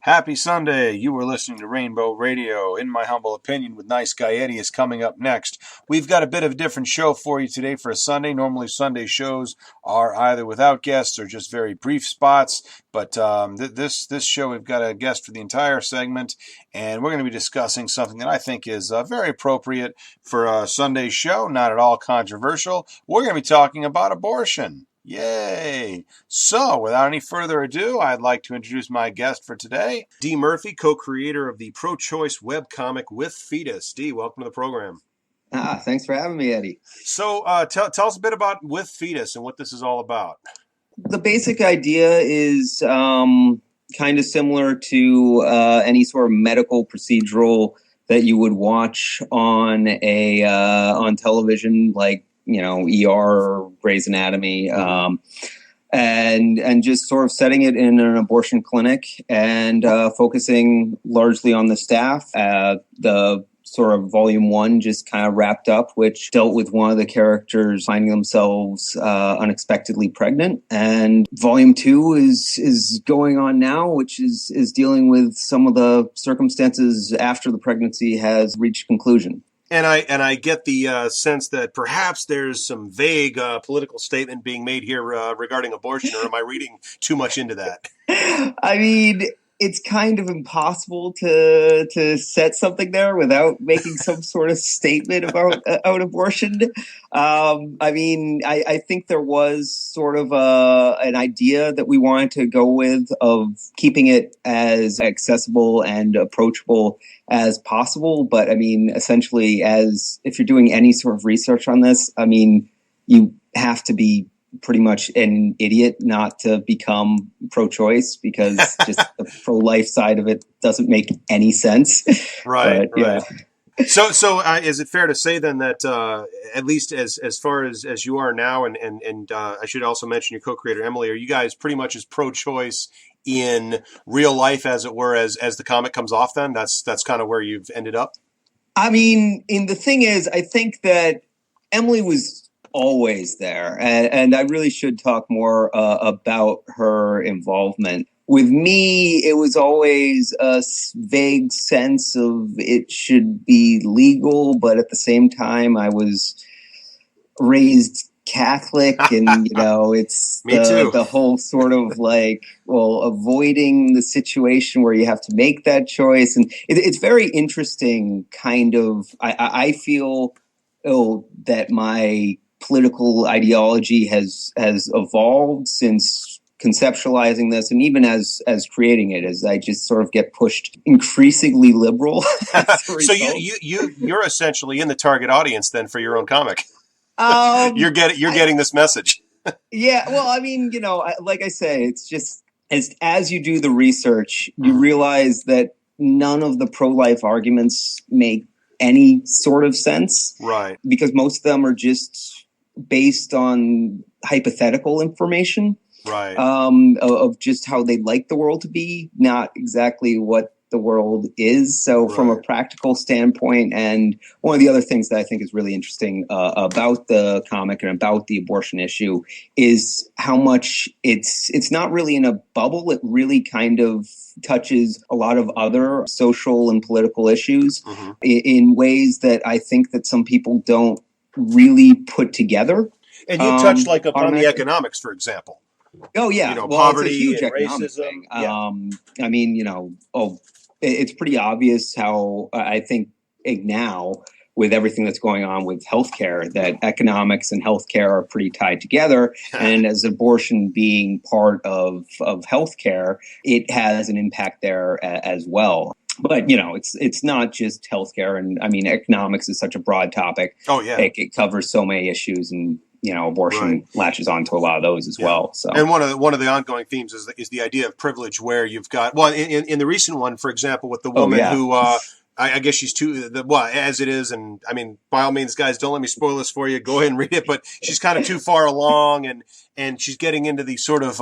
Happy Sunday. You were listening to Rainbow Radio. In My Humble Opinion with Niceguy Eddie is coming up next. We've got a bit of a different show for you today for a Sunday. Normally Sunday shows are either without guests or just very brief spots. But this show, we've got a guest for the entire segment, and we're going to be discussing something that I think is very appropriate for a Sunday show, not at all controversial. We're going to be talking about abortion. Yay! So, without any further ado, I'd like to introduce my guest for today, Dee Murphy, co-creator of the pro-choice webcomic With Fetus. Dee, welcome to the program. Thanks for having me, Eddie. So, tell us a bit about With Fetus and what this is all about. The basic idea is kind of similar to any sort of medical procedural that you would watch on on television, like ER or Grey's Anatomy, and just sort of setting it in an abortion clinic and focusing largely on the staff. The sort of volume 1 just kind of wrapped up, which dealt with one of the characters finding themselves unexpectedly pregnant. And volume 2 is going on now, which is dealing with some of the circumstances after the pregnancy has reached conclusion. And I get the sense that perhaps there's some vague political statement being made here regarding abortion, or am I reading too much into that? I mean, it's kind of impossible to set something there without making some sort of statement about abortion. I think there was sort of an idea that we wanted to go with of keeping it as accessible and approachable as possible. But essentially, if you're doing any sort of research on this, you have to be pretty much an idiot not to become pro-choice, because just the pro-life side of it doesn't make any sense. Right, but, right. Yeah. So is it fair to say then that at least as far as you are now, and I should also mention your co-creator Emily, are you guys pretty much as pro-choice in real life, as it were, as the comic comes off? Then that's kind of where you've ended up. The thing is, I think that Emily was always there, and I really should talk more about her involvement. With me, it was always a vague sense of it should be legal, but at the same time, I was raised Catholic, and it's the whole sort of avoiding the situation where you have to make that choice, and it's very interesting. Kind of, I feel that my political ideology has evolved since conceptualizing this, and even as creating it, as I just sort of get pushed increasingly liberal. So you're essentially in the target audience then for your own comic. You're getting this message. Yeah, well, like I say, it's just as you do the research, you realize that none of the pro-life arguments make any sort of sense, right? Because most of them are just based on hypothetical information, right? Of just how they'd like the world to be, not exactly what the world is. So right. From a practical standpoint, and one of the other things that I think is really interesting about the comic and about the abortion issue is how much it's not really in a bubble. It really kind of touches a lot of other social and political issues in ways that I think that some people don't really put together. And you touched upon the economics, for example. Oh yeah, poverty, it's a huge and economic racism. Thing. It's pretty obvious how I think now, with everything that's going on with healthcare, that economics and healthcare are pretty tied together. And as abortion being part of healthcare, it has an impact there as well. But, it's not just healthcare. And economics is such a broad topic. Oh, yeah. It covers so many issues, and, abortion latches onto a lot of those as well. So, and one of the ongoing themes is the idea of privilege, where you've got, in the recent one, for example, with the woman who, I guess she's as it is. And by all means, guys, don't let me spoil this for you. Go ahead and read it. But she's kind of too far along, and she's getting into the sort of,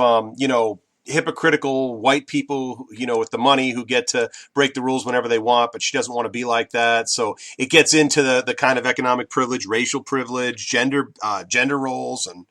hypocritical white people, with the money, who get to break the rules whenever they want, but she doesn't want to be like that. So it gets into the kind of economic privilege, racial privilege, gender roles. And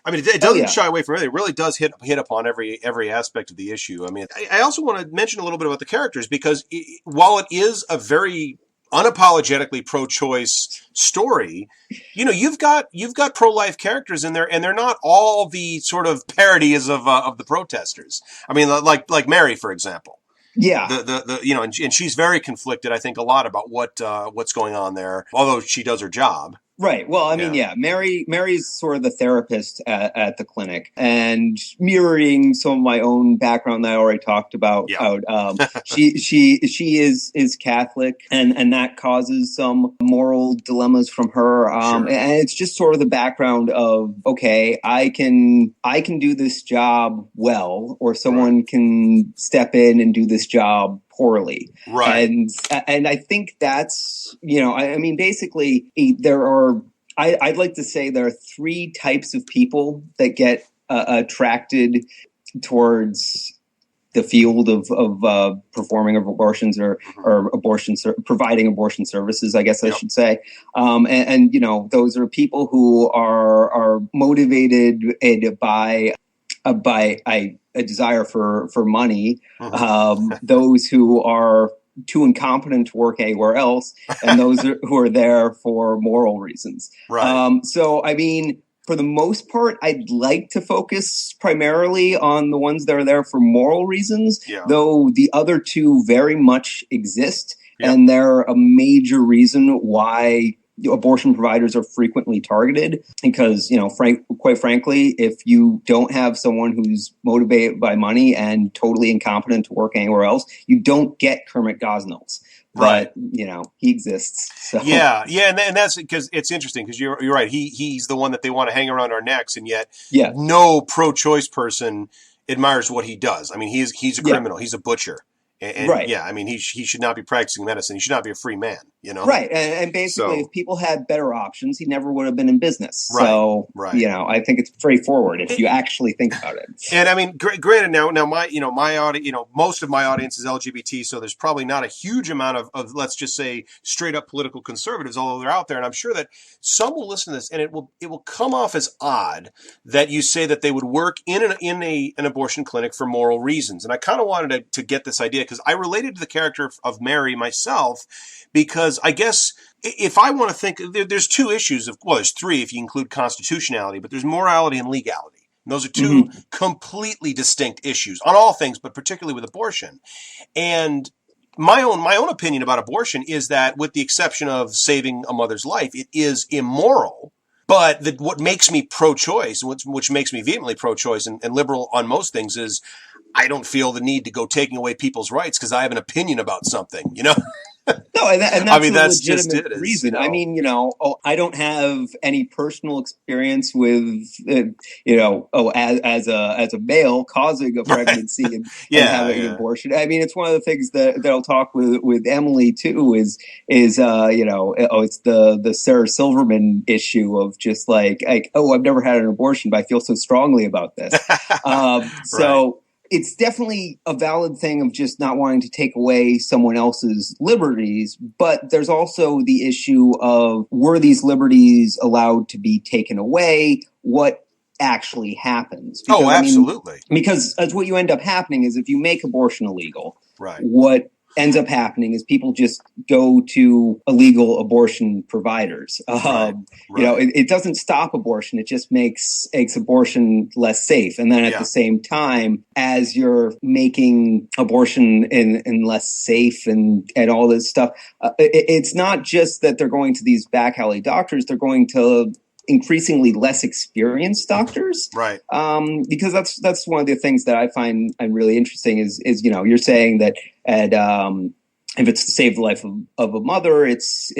I mean, it doesn't shy away from it. It really does hit upon every aspect of the issue. I mean, I also want to mention a little bit about the characters because while it is a very unapologetically pro-choice story, you know, you've got pro-life characters in there, and they're not all the sort of parodies of the protesters. I mean, like Mary, for example. Yeah. The you know, and she's very conflicted, I think, a lot about what's going on there, although she does her job. Right. Well, I mean, Mary's sort of the therapist at the clinic, and mirroring some of my own background that I already talked about. Yeah. She is Catholic, and that causes some moral dilemmas from her. Sure. And it's just sort of the background of, okay, I can do this job well, or someone can step in and do this job poorly. Right. And I think that's, you know, I mean, basically I'd like to say there are three types of people that get attracted towards the field of performing abortions or providing abortion services, I guess I should say. And, you know, those are people who are motivated by a desire for money, those who are too incompetent to work anywhere else, and those who are there for moral reasons. Right. So, I mean, for the most part, I'd like to focus primarily on the ones that are there for moral reasons, though the other two very much exist, and they're a major reason why abortion providers are frequently targeted because, you know, quite frankly, if you don't have someone who's motivated by money and totally incompetent to work anywhere else, you don't get Kermit Gosnells. Right. But, you know, he exists. So. Yeah, and that's because it's interesting because you're right. He's the one that they want to hang around our necks, and yet no pro-choice person admires what he does. I mean, he's a criminal. He's a butcher. And I mean, he should not be practicing medicine. He should not be a free man, you know? Right. And basically, if people had better options, he never would have been in business. Right. So, you know, I think it's straightforward if you actually think about it. And I mean, granted, now my audience, you know, most of my audience is LGBT, so there's probably not a huge amount of let's just say straight up political conservatives, although they're out there. And I'm sure that some will listen to this, and it will come off as odd that you say that they would work in an abortion clinic for moral reasons. And I kind of wanted to get this idea because I related to the character of Mary myself, because I guess if I want to think, there's two issues there's three if you include constitutionality, but there's morality and legality. And those are two completely distinct issues on all things, but particularly with abortion. And my own opinion about abortion is that, with the exception of saving a mother's life, it is immoral. But what makes me pro-choice, which makes me vehemently pro-choice and liberal on most things, is I don't feel the need to go taking away people's rights because I have an opinion about something, you know? No, and that's I mean, that's a legitimate just it. reason. You know? I mean, you know, I don't have any personal experience with, you know, as a male causing a pregnancy and having an abortion. I mean, it's one of the things that I'll talk with Emily too. Is you know, it's the Sarah Silverman issue of just like I've never had an abortion, but I feel so strongly about this. So. It's definitely a valid thing of just not wanting to take away someone else's liberties, but there's also the issue of, were these liberties allowed to be taken away? What actually happens? Because, absolutely. Because what you end up happening is, if you make abortion illegal, right, what ends up happening is people just go to illegal abortion providers. You know, it doesn't stop abortion. It just makes abortion less safe. And then at the same time, as you're making abortion in less safe and all this stuff, it's not just that they're going to these back alley doctors. They're going to increasingly less experienced doctors, right? Because that's one of the things that I find really interesting is you know, you're saying that if it's to save the life of a mother, it's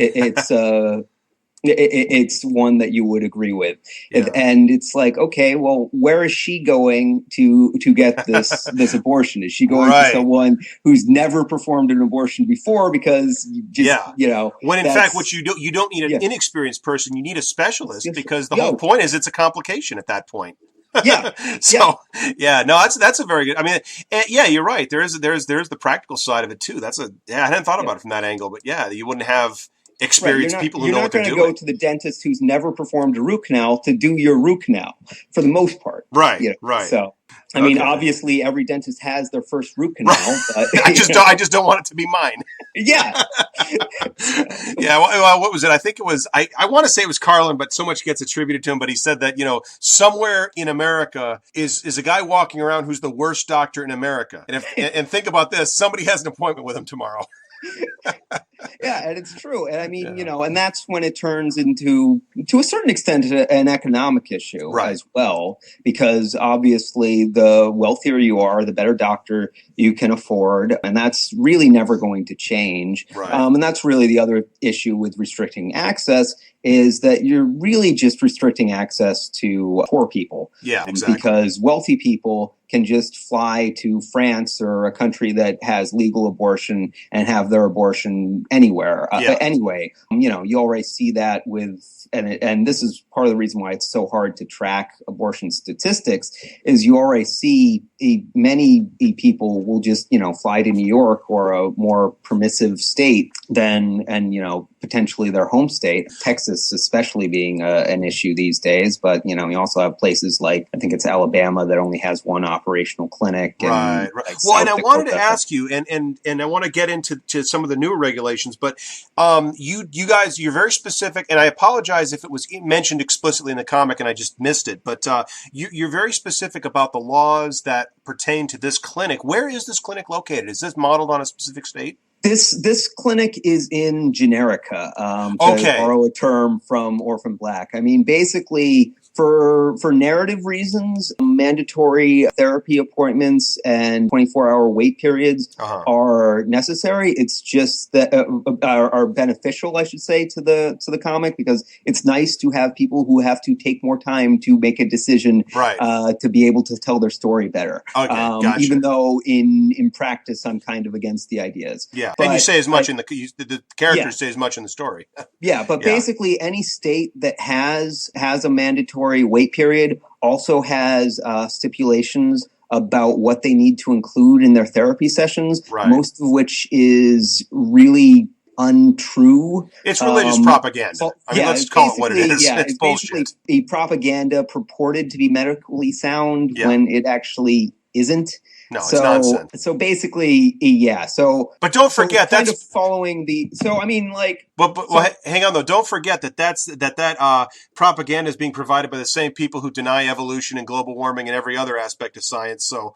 one that you would agree with, and it's like, okay, well, where is she going to get this abortion? Is she going to someone who's never performed an abortion before? Because you know, when in fact, what you don't need an inexperienced person, you need a specialist, because the whole point is it's a complication at that point. That's a very good. I mean, you're right. There's the practical side of it too. I hadn't thought about it from that angle, but you wouldn't have experienced people who you're know not what they're going to doing. go to the dentist who's never performed a root canal to do your root canal for the most part. Right, right. So, I mean, obviously every dentist has their first root canal, but I just don't want it to be mine. Yeah. Yeah. Well, what was it? I think it was, I want to say it was Carlin, but so much gets attributed to him. But he said that, somewhere in America is a guy walking around who's the worst doctor in America. And think about this. Somebody has an appointment with him tomorrow. Yeah, and it's true. And I mean, and that's when it turns into, to a certain extent, an economic issue as well, because obviously the wealthier you are, the better doctor you can afford. And that's really never going to change. Right. And that's really the other issue with restricting access, is that you're really just restricting access to poor people. Yeah, exactly. Because wealthy people can just fly to France or a country that has legal abortion and have their abortion anywhere. Anyway, you already see that with, and this is part of the reason why it's so hard to track abortion statistics, is you already see many people will just, fly to New York or a more permissive state than, potentially their home state, Texas especially being an issue these days. But, you also have places like, I think it's Alabama, that only has one operational clinic. Right. Like well, and I wanted to ask you, and I want to get into some of the newer regulations, but you guys, you're very specific, and I apologize if it was mentioned explicitly in the comic and I just missed it, but you're very specific about the laws that pertain to this clinic. Where is this clinic located? Is this modeled on a specific state? This clinic is in Generica, to borrow a term from Orphan Black. I mean, basically, for narrative reasons, mandatory therapy appointments and 24-hour wait periods are necessary. It's just that are beneficial, I should say, to the comic, because it's nice to have people who have to take more time to make a decision, to be able to tell their story better. Gotcha. Even though in practice, I'm kind of against the ideas. Yeah, but, and you say as much in the characters say as much in the story. Basically any state that has a mandatory wait period also has stipulations about what they need to include in their therapy sessions, most of which is really untrue. It's religious propaganda. Let's call it what it is. Yeah, it's bullshit. Basically a propaganda purported to be medically sound when it actually isn't. No, it's nonsense. So basically, but don't forget that's kind of following the. So I mean, like. But hang on though. Don't forget that propaganda is being provided by the same people who deny evolution and global warming and every other aspect of science. So.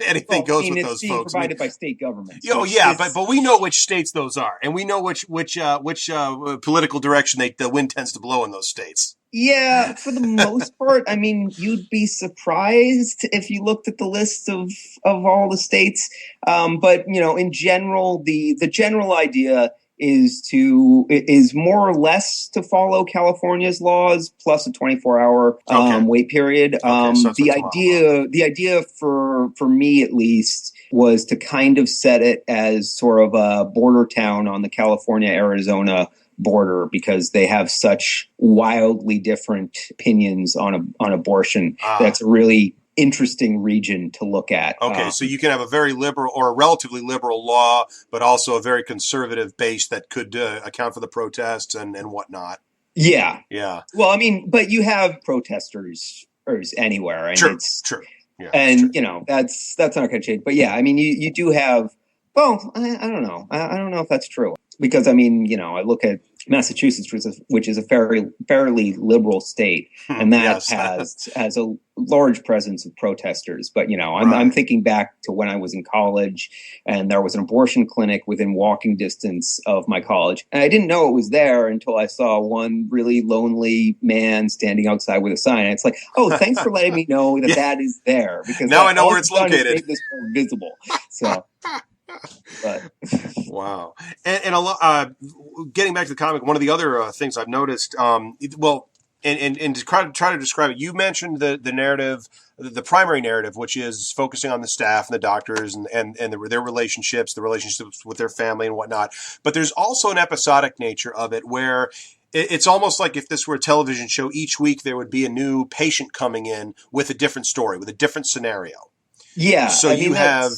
Anything goes with those folks. Provided by state governments. But we know which states those are, and we know which political direction the wind tends to blow in those states. Yeah, for the most part. I mean, you'd be surprised if you looked at the list of all the states. But in general, the general idea is more or less to follow California's laws plus a 24-hour wait period. So the idea for me at least was to kind of set it as sort of a border town on the California-Arizona border, because they have such wildly different opinions on abortion. That's a really interesting region to look at. Okay, so you can have a very liberal or a relatively liberal law, but also a very conservative base that could account for the protests and whatnot. Yeah. Yeah. Well, I mean, but you have protesters anywhere, and true. Yeah, and that's not going to change. But yeah, I mean, you do have. Well, I don't know. I don't know if that's true, because I mean, I look at Massachusetts, which is a fairly liberal state, and that has a large presence of protesters. But I'm thinking back to when I was in college, and there was an abortion clinic within walking distance of my college, and I didn't know it was there until I saw one really lonely man standing outside with a sign. And it's like, oh, thanks for letting me know that is there, because now I know where it's located. Make this more visible. So. But. Wow. And a lot, getting back to the comic, one of the other things I've noticed, and to try to describe it, you mentioned the narrative, the primary narrative, which is focusing on the staff and the doctors and their relationships, the relationships with their family and whatnot. But there's also an episodic nature of it where it's almost like if this were a television show, each week there would be a new patient coming in with a different story, with a different scenario. Yeah. So you have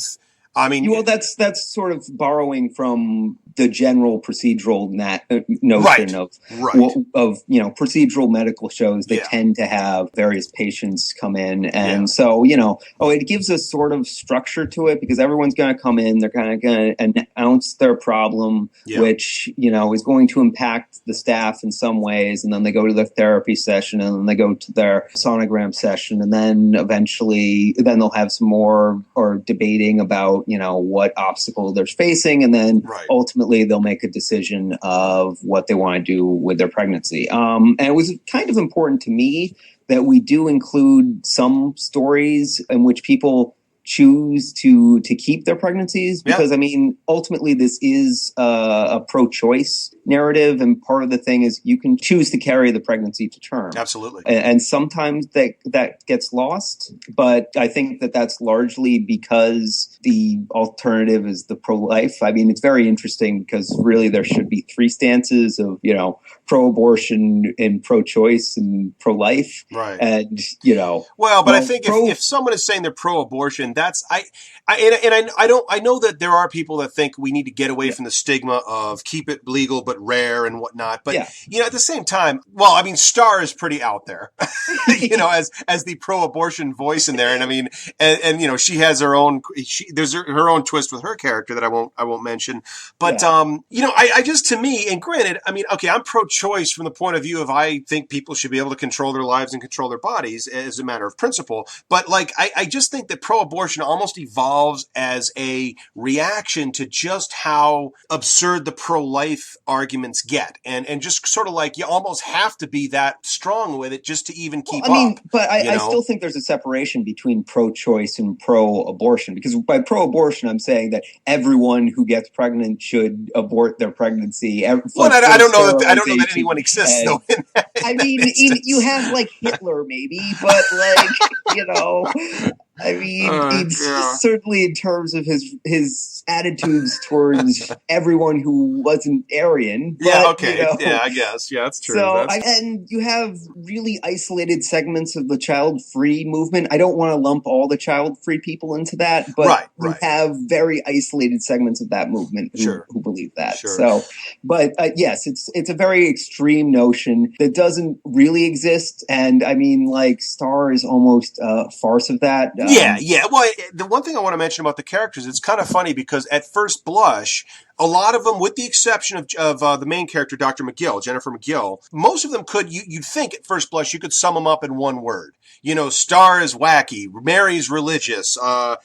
I mean, well, that's sort of borrowing from the general procedural notion Right. of Right. procedural medical shows. They Yeah. tend to have various patients come in, and Yeah. so it gives a sort of structure to it because everyone's going to come in. They're kind of going to announce their problem, Yeah. which is going to impact the staff in some ways, and then they go to their therapy session, and then they go to their sonogram session, and then eventually they'll have some more or debating about what obstacle they're facing, and then Right. ultimately they'll make a decision of what they want to do with their pregnancy. And it was kind of important to me that we do include some stories in which people choose to keep their pregnancies because ultimately this is a pro-choice narrative, and part of the thing is you can choose to carry the pregnancy to term. Absolutely. And sometimes that gets lost, but I think that's largely because the alternative is the pro-life. I mean, it's very interesting because really there should be three stances of pro-abortion and pro-choice and pro-life. Right. And I think if someone is saying they're pro-abortion, I know that there are people that think we need to get away from the stigma of keep it legal but rare and whatnot. But at the same time, Star is pretty out there, as the pro-abortion voice in there, and she has her own. There's her own twist with her character that I won't mention. But I just, to me, and granted, I'm pro-choice from the point of view of I think people should be able to control their lives and control their bodies as a matter of principle. But I just think that pro-abortion almost evolves as a reaction to just how absurd the pro-life arguments get, and just sort of you almost have to be that strong with it just to even keep up. But I still think there's a separation between pro-choice and pro-abortion, because by pro-abortion I'm saying that everyone who gets pregnant should abort their pregency. I don't know that anyone exists though. You have Hitler maybe, but certainly in terms of his attitudes towards everyone who wasn't Aryan. But, I guess. Yeah, that's true. And you have really isolated segments of the child-free movement. I don't want to lump all the child-free people into that, but you have very isolated segments of that movement who believe that. Sure. So, but yes, it's a very extreme notion that doesn't really exist. And Star is almost a farce of that. Yeah. Well, the one thing I want to mention about the characters, it's kind of funny because at first blush, a lot of them, with the exception of the main character, Dr. McGill, Jennifer McGill, most of them you'd think at first blush you could sum them up in one word. Star is wacky, Mary's religious,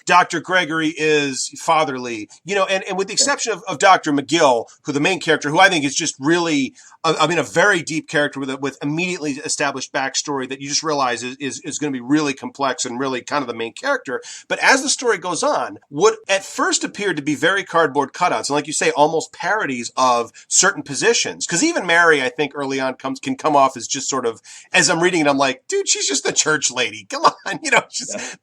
Dr. Gregory is fatherly, and with the exception of Dr. McGill, who the main character, who I think is just really, a very deep character with immediately established backstory that you just realize is going to be really complex and really kind of the main character. But as the story goes on, what at first appeared to be very cardboard cutouts, and like you say, almost parodies of certain positions. Because even Mary, I think early on can come off as just sort of, as I'm reading it, I'm like, dude, she's just a church lady. Come on,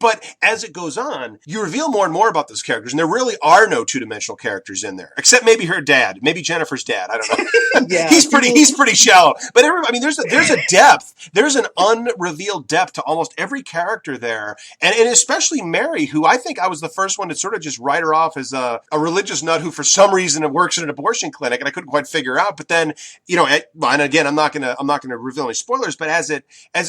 But as it goes on, you reveal more and more about those characters, and there really are no two-dimensional characters in there, except maybe her dad, maybe Jennifer's dad. I don't know. Yeah, he's pretty shallow. But there's a depth. There's an unrevealed depth to almost every character there, and especially Mary, who I think I was the first one to sort of just write her off as a religious nut who, for some reason, it works in an abortion clinic, and I couldn't quite figure out. But then, and again, I'm not gonna reveal any spoilers. But as it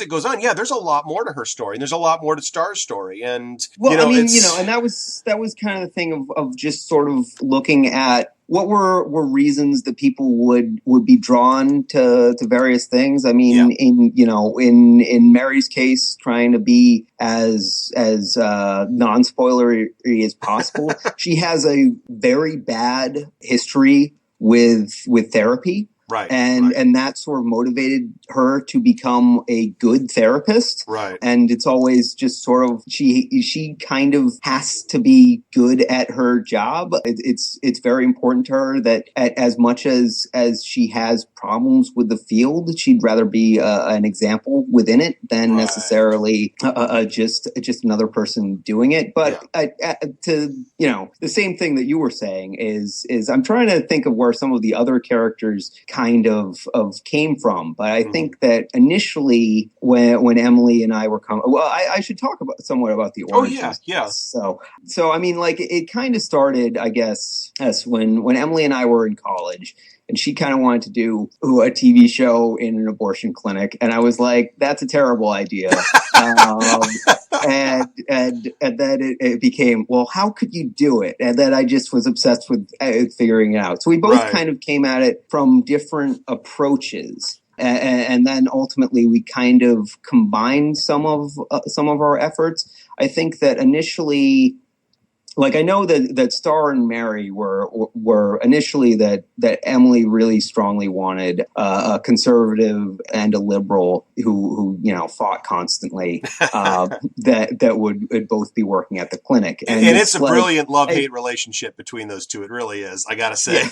goes on, there's a lot more to her story, and there's a lot more to Star's story. And and that was kind of the thing of just sort of looking at what were reasons that people would be drawn to various things. In Mary's case, trying to be as non-spoilery as possible. She has a very bad history with therapy. Right. And that sort of motivated her to become a good therapist. Right. And it's always just sort of, she kind of has to be good at her job. It's very important to her that as much as she has problems with the field, she'd rather be an example within it than necessarily just another person doing it. But the same thing that you were saying is I'm trying to think of where some of the other characters kind kind of came from. But I think that initially when Emily and I were coming, well, I should talk somewhat about the origins. Oh, yeah. So I mean, like, it kind of started, I guess, as when Emily and I were in college. And she kind of wanted to do a TV show in an abortion clinic. And I was like, that's a terrible idea. And then it became, well, how could you do it? And then I just was obsessed with figuring it out. So we both kind of came at it from different approaches. And then ultimately we kind of combined some of our efforts. I think that initially, like, I know that Star and Mary were initially that Emily really strongly wanted a conservative and a liberal who fought constantly, that would both be working at the clinic. And it's a brilliant love-hate relationship between those two. It really is, I gotta say.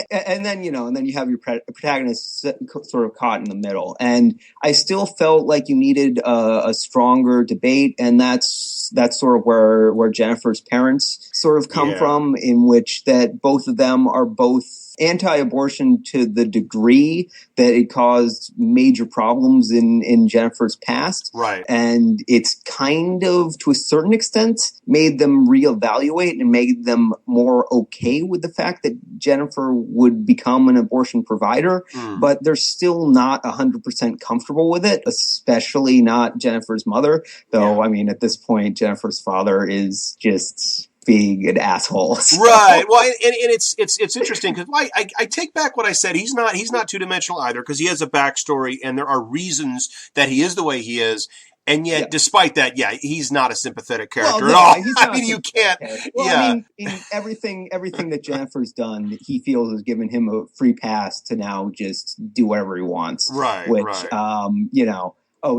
and then you have your protagonist sort of caught in the middle. And I still felt like you needed a stronger debate, and that's sort of where Jennifer's parents sort of come from, in which that both of them are both anti-abortion to the degree that it caused major problems in Jennifer's past. Right. And it's kind of, to a certain extent, made them reevaluate and made them more okay with the fact that Jennifer would become an abortion provider, but they're still not 100% comfortable with it, especially not Jennifer's mother. Though, I mean, at this point, Jennifer's father is just being an asshole. So. Right. Well, and it's interesting because I take back what I said. He's not two-dimensional either, because he has a backstory and there are reasons that he is the way he is. And yet, despite that, he's not a sympathetic character at all. I mean, you can't. Well, I mean, in everything that Jennifer's done, he feels has given him a free pass to now just do whatever he wants. Right. Which,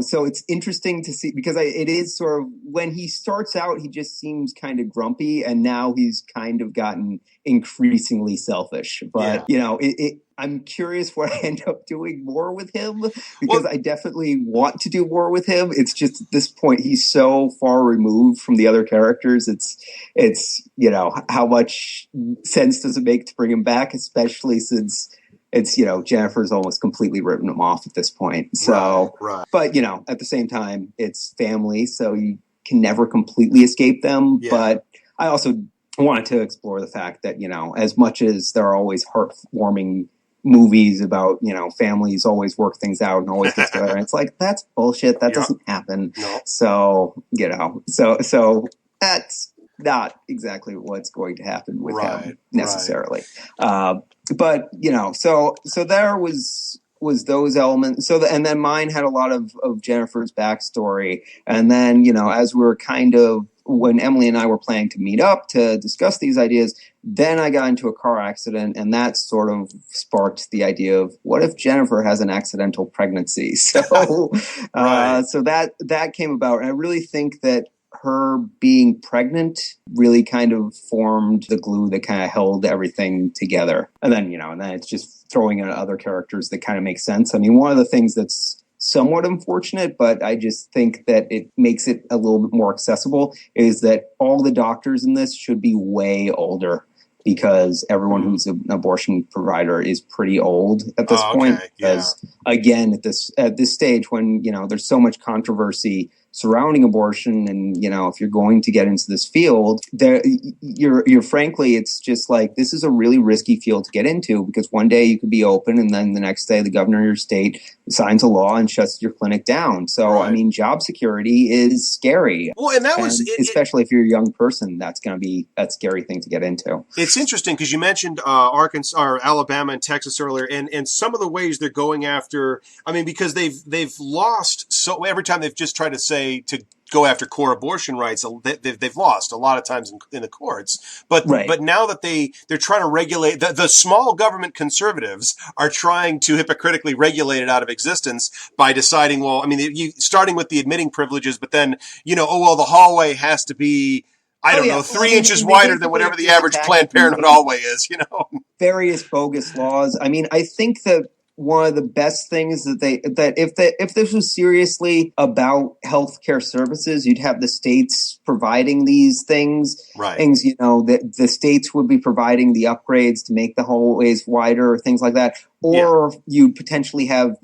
so it's interesting to see, because it is sort of, when he starts out, he just seems kind of grumpy, and now he's kind of gotten increasingly selfish. But, I'm curious what I end up doing more with him, because I definitely want to do more with him. It's just at this point, he's so far removed from the other characters. It's how much sense does it make to bring him back, especially since it's, Jennifer's almost completely written him off at this point. So, right. But, at the same time, it's family, so you can never completely escape them. Yeah. But I also wanted to explore the fact that, as much as there are always heartwarming movies about, families always work things out and always get together, and it's like, that's bullshit. That doesn't happen. No. So, so that's not exactly what's going to happen with him necessarily. Right. But, so there was those elements. So, and then mine had a lot of Jennifer's backstory. And then, as we were when Emily and I were planning to meet up to discuss these ideas, then I got into a car accident, and that sort of sparked the idea of, what if Jennifer has an accidental pregnancy? So, so that came about. And I really think that her being pregnant really kind of formed the glue that kind of held everything together. And then, and then it's just throwing in other characters that kind of make sense. I mean, one of the things that's somewhat unfortunate, but I just think that it makes it a little bit more accessible, is that all the doctors in this should be way older, because everyone who's an abortion provider is pretty old at this point. Because again, at this stage, when there's so much controversy surrounding abortion, and if you're going to get into this field, you're frankly, it's just like, this is a really risky field to get into, because one day you could be open, and then the next day the governor of your state signs a law and shuts your clinic down. So I mean, job security is scary. Well, and that was especially if you're a young person, that's going to be a scary thing to get into. It's interesting because you mentioned Arkansas or Alabama and Texas earlier, and some of the ways they're going after. I mean, because they've lost, so every time they've just tried to say to go after core abortion rights, they've lost a lot of times in the courts. But now that they're trying to regulate, the small government conservatives are trying to hypocritically regulate it out of existence by deciding, well, I mean, starting with the admitting privileges, but then, the hallway has to be, I don't know, 3 inches wider than whatever the average Planned Parenthood hallway is, Various bogus laws. I mean, I think that one of the best things if this was seriously about healthcare services, you'd have the states providing these things. Right. Things, that the states would be providing the upgrades to make the hallways wider, things like that. or you potentially have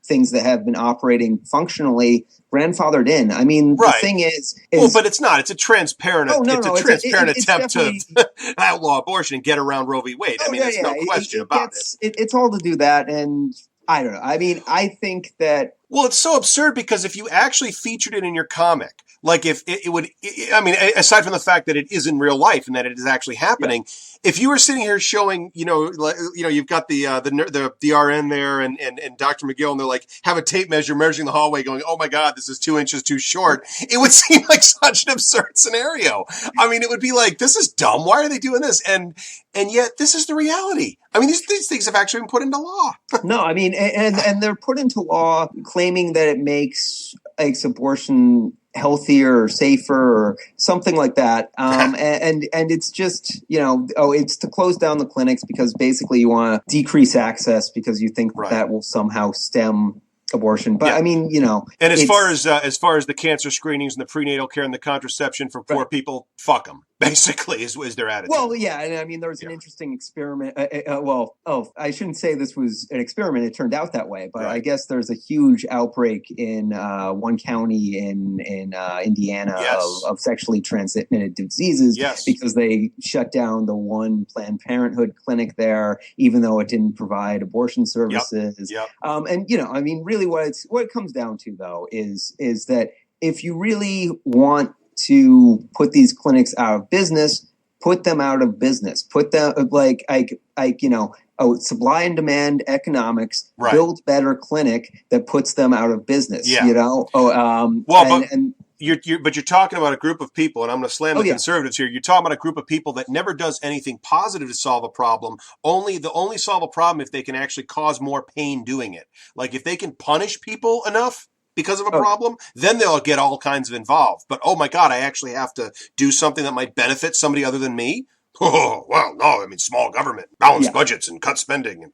things that have been operating functionally grandfathered in. I mean, the thing is well, but it's not. It's a transparent. It's attempt to outlaw abortion and get around Roe v. Wade. I mean, there's no question about it. It's all to do that, and I don't know. I mean, I think that. Well, it's so absurd because if you actually featured it in your comic, like if it would, I mean, aside from the fact that it is in real life and that it is actually happening, if you were sitting here showing, you've got the RN there and Dr. McGill, and they're like, have a tape measure measuring the hallway going, oh my God, this is 2 inches too short. It would seem like such an absurd scenario. I mean, it would be like, this is dumb. Why are they doing this? And yet this is the reality. I mean, these things have actually been put into law. No, I mean, and they're put into law claiming that it makes abortion healthier or safer or something like that. And it's just, it's to close down the clinics because basically you want to decrease access because you think that will somehow stem abortion. But I mean, and as far as the cancer screenings and the prenatal care and the contraception for poor people, fuck them. Basically, is their attitude. Well, yeah, and I mean, there was an interesting experiment. I shouldn't say this was an experiment. It turned out that way, but I guess there's a huge outbreak in one county in Indiana of sexually transmitted diseases because they shut down the one Planned Parenthood clinic there, even though it didn't provide abortion services. And I mean, really, what it comes down to though is that if you really want to put these clinics out of business, put them out of business. Put them supply and demand economics. Build better clinic that puts them out of business. But you're talking about a group of people, and I'm going to slam the conservatives here. You're talking about a group of people that never does anything positive to solve a problem. Only solve a problem if they can actually cause more pain doing it. Like if they can punish people enough because of a problem, then they'll get all kinds of involved. But, oh my God, I actually have to do something that might benefit somebody other than me? Oh, well, no, I mean, small government, balanced budgets and cut spending.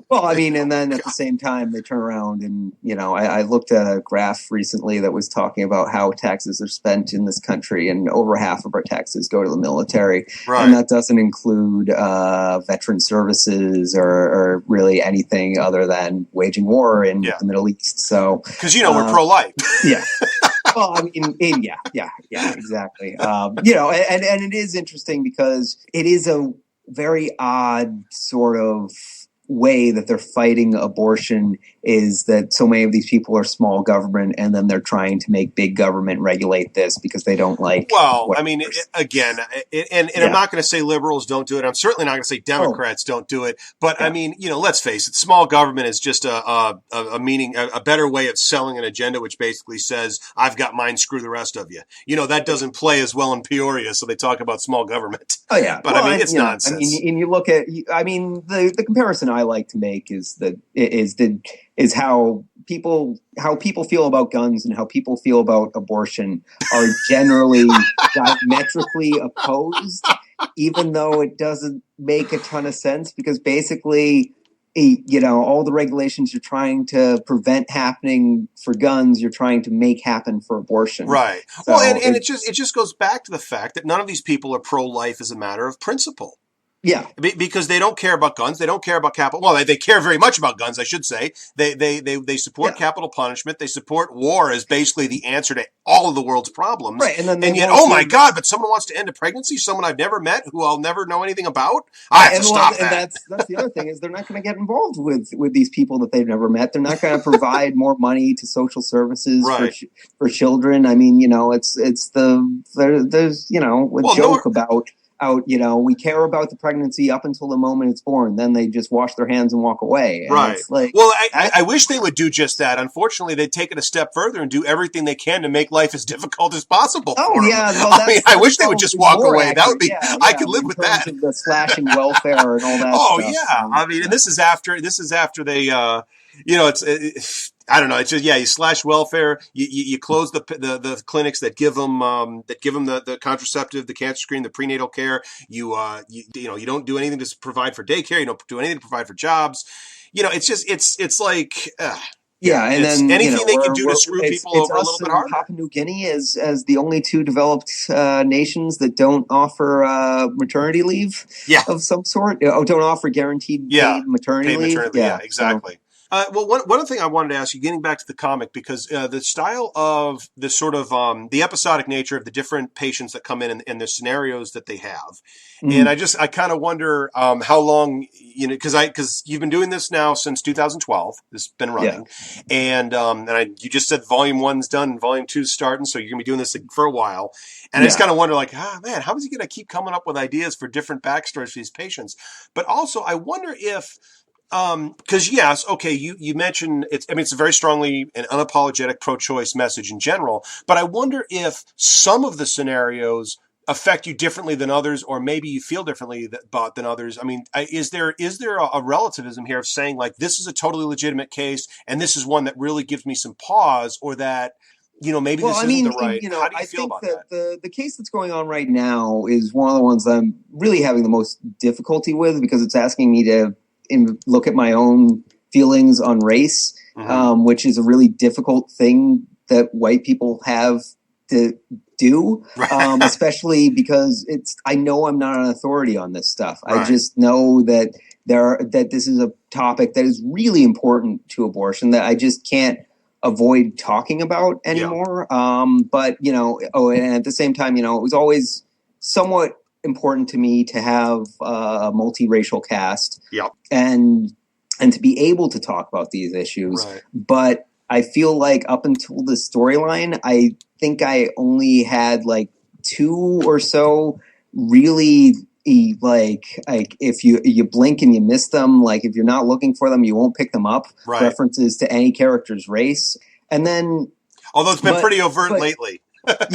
Well, I mean, and then at the same time, they turn around and, I looked at a graph recently that was talking about how taxes are spent in this country, and over half of our taxes go to the military. And that doesn't include veteran services or really anything other than waging war in the Middle East. So, because, we're pro-life. Yeah. Well, I mean, exactly. And it is interesting because it is a very odd sort of way that they're fighting abortion is that so many of these people are small government, and then they're trying to make big government regulate this because they don't like. Well, I mean, again, I'm not going to say liberals don't do it. I'm certainly not going to say Democrats don't do it. But I mean, let's face it, small government is just a better way of selling an agenda, which basically says, I've got mine, screw the rest of you. That doesn't play as well in Peoria, so they talk about small government. Oh yeah, but I mean, it's nonsense. I mean, and you look at, the comparison I like to make is how people feel about guns and how people feel about abortion are generally diametrically opposed, even though it doesn't make a ton of sense because basically, all the regulations you're trying to prevent happening for guns, you're trying to make happen for abortion. Right. So well, and it just goes back to the fact that none of these people are pro-life as a matter of principle. Yeah, because they don't care about guns. They don't care about capital. Well, they care very much about guns, I should say. They support capital punishment. They support war as basically the answer to all of the world's problems. Right, and yet, oh my God! But someone wants to end a pregnancy. Someone I've never met, who I'll never know anything about. I have to stop that. And that's the other thing is they're not going to get involved with these people that they've never met. They're not going to provide more money to social services for children. I mean, there's a joke about. We care about the pregnancy up until the moment it's born. Then they just wash their hands and walk away. And it's like, well, I wish they would do just that. Unfortunately, they'd take it a step further and do everything they can to make life as difficult as possible. Oh, for yeah. Them. Well, I wish they would just walk away. That would be. I could live with that. Of the slashing welfare and all that. Stuff. I mean, and this is after they. I don't know. It's just you slash welfare. You close the clinics that give them the contraceptive, the cancer screening, the prenatal care. You don't do anything to provide for daycare. You don't do anything to provide for jobs. It's just it's like. Yeah, and it's then anything they can do to screw people over a little bit harder. Papua New Guinea as the only two developed nations that don't offer maternity leave of some sort. Don't offer guaranteed paid maternity leave. Yeah, exactly. Well, one thing I wanted to ask you, getting back to the comic, because the style of the sort of the episodic nature of the different patients that come in and the scenarios that they have, and I kind of wonder how long, because you've been doing this now since 2012. This has been running, and you just said volume 1's done and volume 2's starting, so you're gonna be doing this for a while. And I just kind of wonder, like, man, how is he going to keep coming up with ideas for different backstories for these patients? But also, I wonder if. Because yes, okay, you mentioned it's a very strongly an unapologetic pro-choice message in general, but I wonder if some of the scenarios affect you differently than others, or maybe you feel differently than others. I mean, is there a relativism here of saying, like, this is a totally legitimate case and this is one that really gives me some pause, or that maybe this isn't the right? How do you feel about that? The case that's going on right now is one of the ones that I'm really having the most difficulty with, because it's asking me to look at my own feelings on race, which is a really difficult thing that white people have to do, especially because I know I'm not an authority on this stuff. Right. I just know that this is a topic that is really important to abortion that I just can't avoid talking about anymore. But and at the same time, it was always somewhat important to me to have a multiracial cast, and to be able to talk about these issues. Right. But I feel like up until the storyline, I think I only had like 2 or so really like if you blink and you miss them, like if you're not looking for them, you won't pick them up. Right. References to any character's race, and then although it's been pretty overt lately. But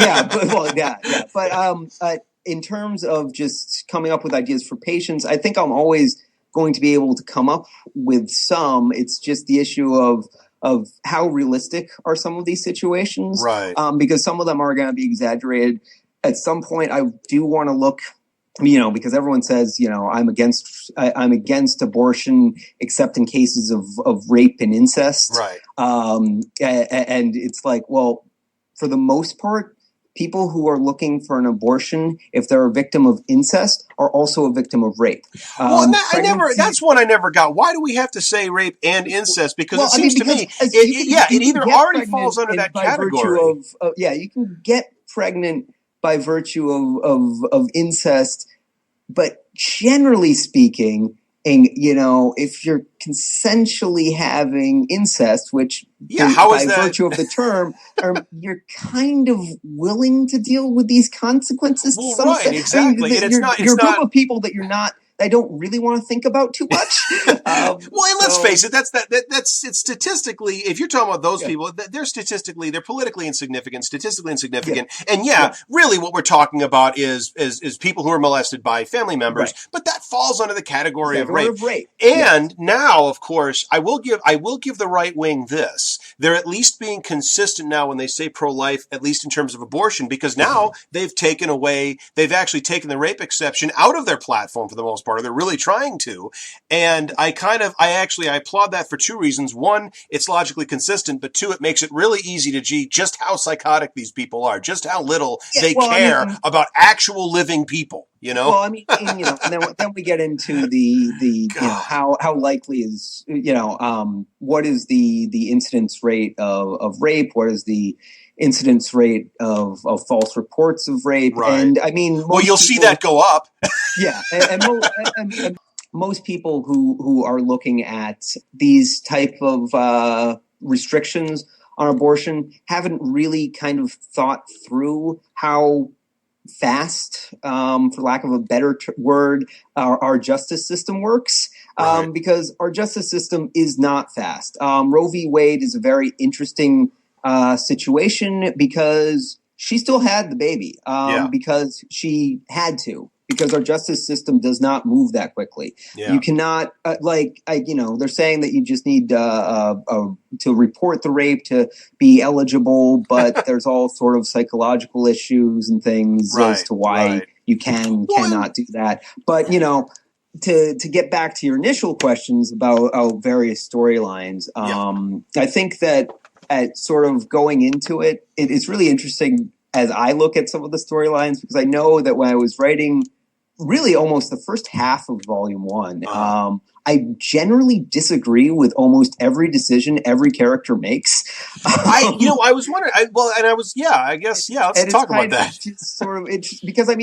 in terms of just coming up with ideas for patients, I think I'm always going to be able to come up with some. It's just the issue of how realistic are some of these situations, right? Because some of them are going to be exaggerated. At some point, I do want to look, because everyone says, I'm against abortion except in cases of rape and incest, right? And it's like, well, for the most part, people who are looking for an abortion, if they're a victim of incest, are also a victim of rape. That's one I never got. Why do we have to say rape and incest? Because it seems to me, it either already falls under that category. You can get pregnant by virtue of incest, but generally speaking, if you're consensually having incest, which by virtue of the term, you're kind of willing to deal with these consequences. Well, right, exactly. You're a group of people that I don't really want to think about too much. Let's face it. That's statistically. If you're talking about those people, they're politically insignificant, statistically insignificant, and really, what we're talking about is people who are molested by family members. Right. But that falls under the category of rape. And now, of course, I will give the right wing this. They're at least being consistent now when they say pro-life, at least in terms of abortion, because now they've actually taken the rape exception out of their platform for the most part, or they're really trying to. And I applaud that for 2 reasons. One, it's logically consistent, but 2, it makes it really easy to gee just how psychotic these people are, just how little they care about actual living people. Well, and then we get into the how likely is what is the incidence rate of rape? What is the incidence rate of false reports of rape? Right. And I mean, you'll see that go up. Yeah, and most people who are looking at these type of restrictions on abortion haven't really kind of thought through how fast, for lack of a better word, our justice system works, because our justice system is not fast. Roe v. Wade is a very interesting situation because she still had the baby because she had to. Because our justice system does not move that quickly. Yeah. You cannot, they're saying that you just need to report the rape to be eligible, but there's all sort of psychological issues and things as to why you cannot do that. But, to get back to your initial questions about various storylines, I think that at sort of going into it, it's really interesting as I look at some of the storylines, because I know that when I was writing really almost the first half of volume 1, I generally disagree with almost every decision every character makes. I was wondering. Let's talk about that. Just sort of because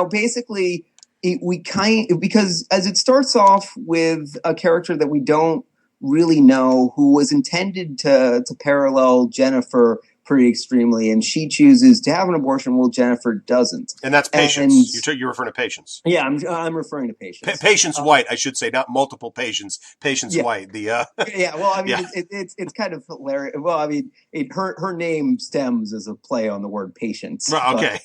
basically because as it starts off with a character that we don't really know, who was intended to parallel Jennifer pretty extremely, and she chooses to have an abortion while Jennifer doesn't. And that's Patience. You're referring to Patience. Yeah, I'm referring to Patience. Patience White, I should say, not multiple Patience. Patience White. It's kind of hilarious. Well, I mean, her name stems as a play on the word patience. Okay.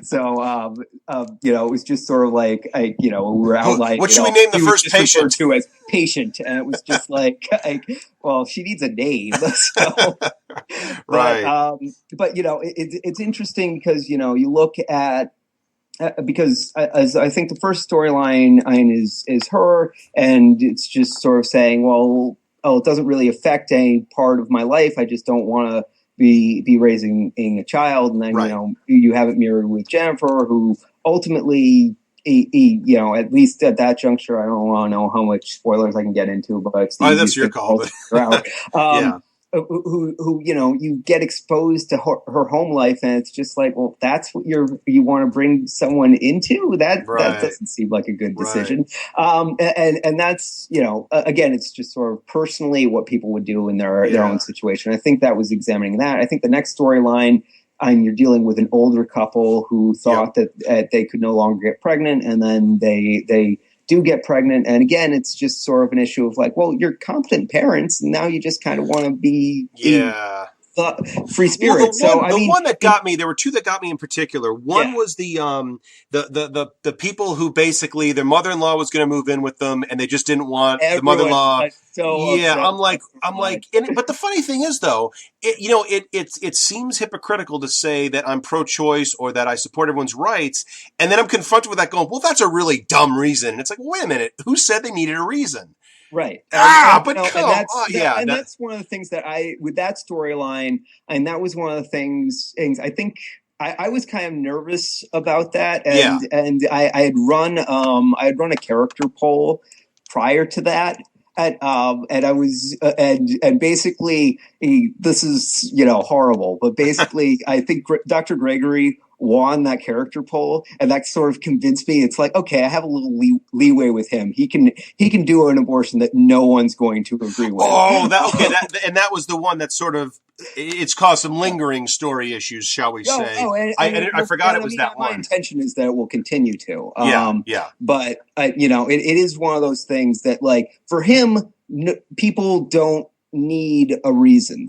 So, it was just sort of like, we were outlining. What should we name the first patient? To as patient, and it was just like, well, she needs a name. So, right. But it's interesting because you look at because as I think the first storyline is her, and it's just sort of saying, well, it doesn't really affect any part of my life. I just don't want to be raising a child, and then you have it mirrored with Jennifer, who ultimately. At least at that juncture, I don't want to know how much spoilers I can get into, but it's that's your call. Who you get exposed to her home life, and it's just like, well, that's what you want to bring someone into. That doesn't seem like a good decision. And that's again, it's just sort of personally what people would do in their own situation. I think that was examining that. I think the next storyline. And you're dealing with an older couple who thought that they could no longer get pregnant, and then they do get pregnant. And again, it's just sort of an issue of like, well, you're competent parents, and now you just kind of want to be free spirit. One that got me, there were two that got me in particular. One was the people who basically their mother-in-law was going to move in with them, and they just didn't want the mother-in-law. I'm like, but the funny thing is though, it seems hypocritical to say that I'm pro-choice or that I support everyone's rights, and then I'm confronted with that going, well, that's a really dumb reason. And it's like, wait a minute, who said they needed a reason? Right. That's one of the things that with that storyline, and that was one of the things I think I was kind of nervous about that. And I had run a character poll prior to that. And I was, and basically, this is, horrible, but basically, I think Dr. Gregory won that character poll, and that sort of convinced me. It's like, okay, I have a little leeway with him. He can do an abortion that no one's going to agree with. That was the one that sort of it's caused some lingering story issues, shall we say? I forgot it was that one. My intention is that it will continue to. But it is one of those things that, like, for him, people don't need a reason.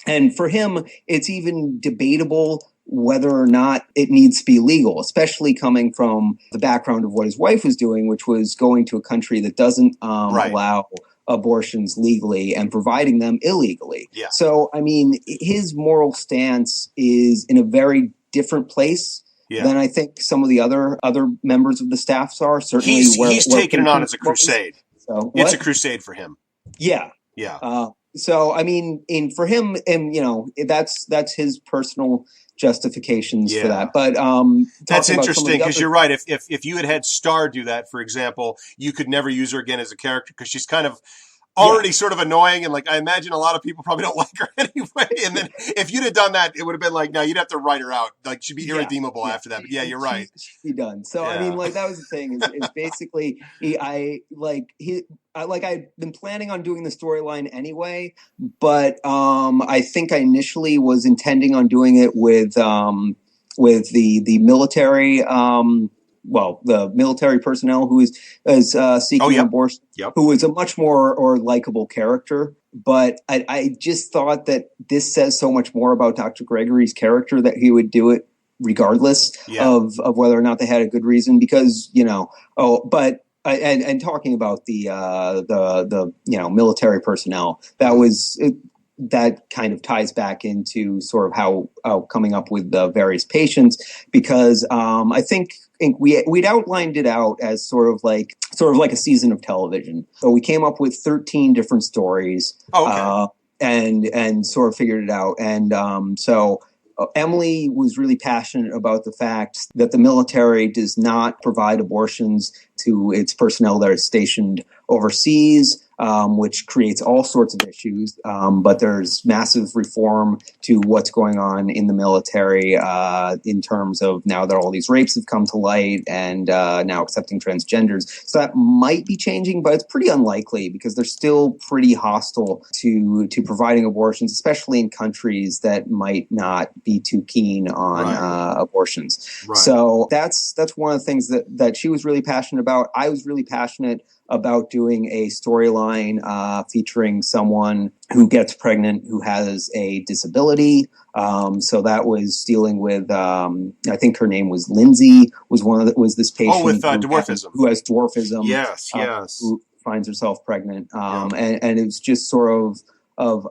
And for him, it's even debatable whether or not it needs to be legal, especially coming from the background of what his wife was doing, which was going to a country that doesn't allow abortions legally and providing them illegally. Yeah. So, I mean, his moral stance is in a very different place than I think some of the other members of the staffs are. Certainly, he's taken it on as a crusade. So, it's a crusade for him. Yeah. Yeah. So, I mean, for him, and that's his personal justifications for that. But that's interesting because you're right. If you had Star do that, for example, you could never use her again as a character because she's kind of already sort of annoying, and like I imagine a lot of people probably don't like her anyway. And then if you'd have done that, it would have been like, no, you'd have to write her out. Like she'd be irredeemable after that. But yeah, you're right. She'd be done. So I mean, like that was the thing. Is basically I'd been planning on doing the storyline anyway, but I think I initially was intending on doing it with the military. The military personnel who is seeking abortion, who is a much more likable character. But I just thought that this says so much more about Dr. Gregory's character that he would do it regardless of whether or not they had a good reason. Because and talking about the military personnel, that was that kind of ties back into sort of how coming up with the various patients, because I think we'd outlined it out as sort of like a season of television. So we came up with 13 different stories. Oh, okay. And sort of figured it out. And so Emily was really passionate about the fact that the military does not provide abortions to its personnel that are stationed overseas, which creates all sorts of issues. But there's massive reform to what's going on in the military in terms of now that all these rapes have come to light and now accepting transgenders. So that might be changing, but it's pretty unlikely because they're still pretty hostile to providing abortions, especially in countries that might not be too keen on abortions. Right. So that's one of the things that she was really passionate about. I was really passionate about doing a storyline featuring someone who gets pregnant who has a disability. So that was dealing with, I think her name was Lindsay, was this patient. Oh, with dwarfism. Who has dwarfism. Yes, yes. Who finds herself pregnant. And it was just sort of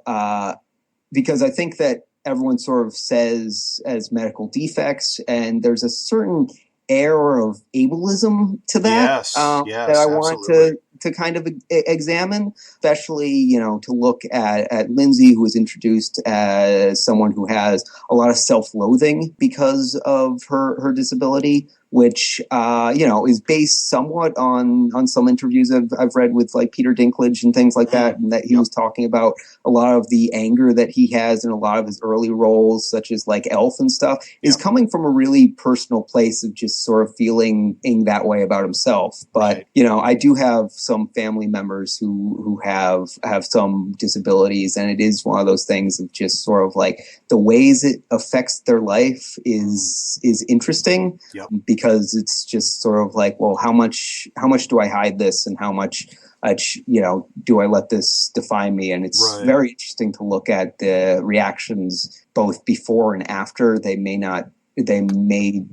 because I think that everyone sort of says as medical defects, and there's a certain air of ableism to that that I wanted to kind of examine, especially, to look at Lindsay, who was introduced as someone who has a lot of self-loathing because of her disability, which, is based somewhat on some interviews I've read with like Peter Dinklage and things like that. And that he was talking about a lot of the anger that he has in a lot of his early roles, such as like Elf and stuff, is coming from a really personal place of just sort of feeling that way about himself. But, I do have some family members who have some disabilities, and it is one of those things of just sort of like the ways it affects their life is interesting. Because it's just sort of like, well, how much do I hide this, and how much, do I let this define me? And it's very interesting to look at the reactions both before and after. They may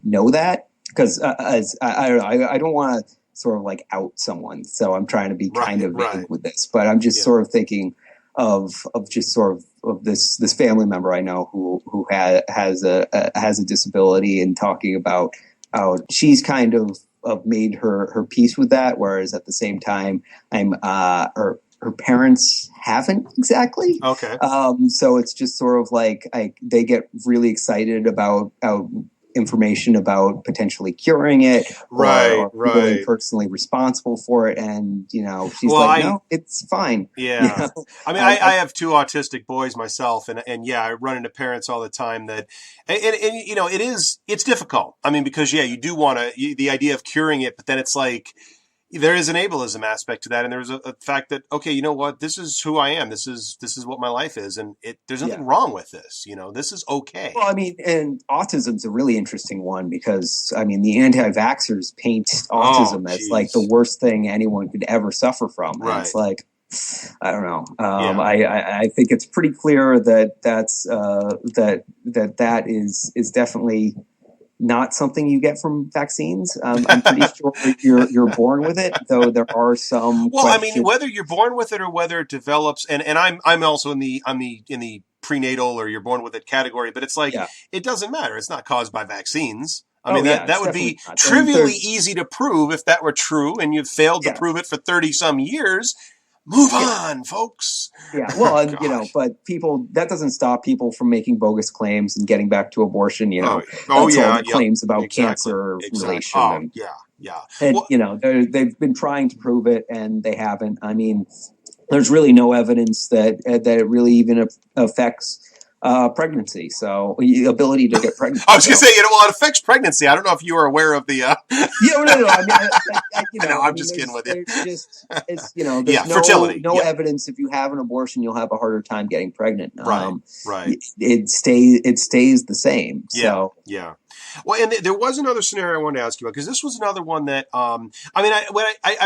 know that, because as I don't know, I don't want to sort of like out someone, so I'm trying to be kind of vague with this, but I'm just sort of thinking of just sort of this family member I know who has a disability, and talking about how she's kind of made her peace with that, whereas at the same time, her parents haven't exactly. Okay. So it's just sort of like they get really excited about information about potentially curing it, or being personally responsible for it, and she's no, it's fine. Yeah. I mean, I have two autistic boys myself, and I run into parents all the time that, and it's difficult. I mean, because you do want to, the idea of curing it, but then it's like, there is an ableism aspect to that, and there's a fact that, okay, you know what, this is who I am, this is what my life is, and there's nothing wrong with this, this is okay. Well, I mean, and autism's a really interesting one, because I mean, the anti-vaxxers paint autism as like the worst thing anyone could ever suffer from, and it's like, I don't know. I think it's pretty clear that that is definitely not something you get from vaccines. I'm pretty sure you're born with it, though there are some. Well, I mean, whether you're born with it or whether it develops, and I'm also in the prenatal or you're born with it category, but it's like it doesn't matter. It's not caused by vaccines. I mean, that would be trivially easy to prove if that were true, and you've failed to prove it for 30 some years. Move on, folks. Yeah, well, and, but that doesn't stop people from making bogus claims and getting back to abortion. Claims about cancer relation. And, they've been trying to prove it, and they haven't. I mean, there's really no evidence that it really even affects pregnancy. So the ability to get pregnant. I was going to say, it affects pregnancy. I don't know if you are aware of the. No. I mean, I'm just kidding with you. There's fertility. No evidence. If you have an abortion, you'll have a harder time getting pregnant. Right. It stays the same. So. Yeah. Well, and there was another scenario I wanted to ask you about, because this was another one that, I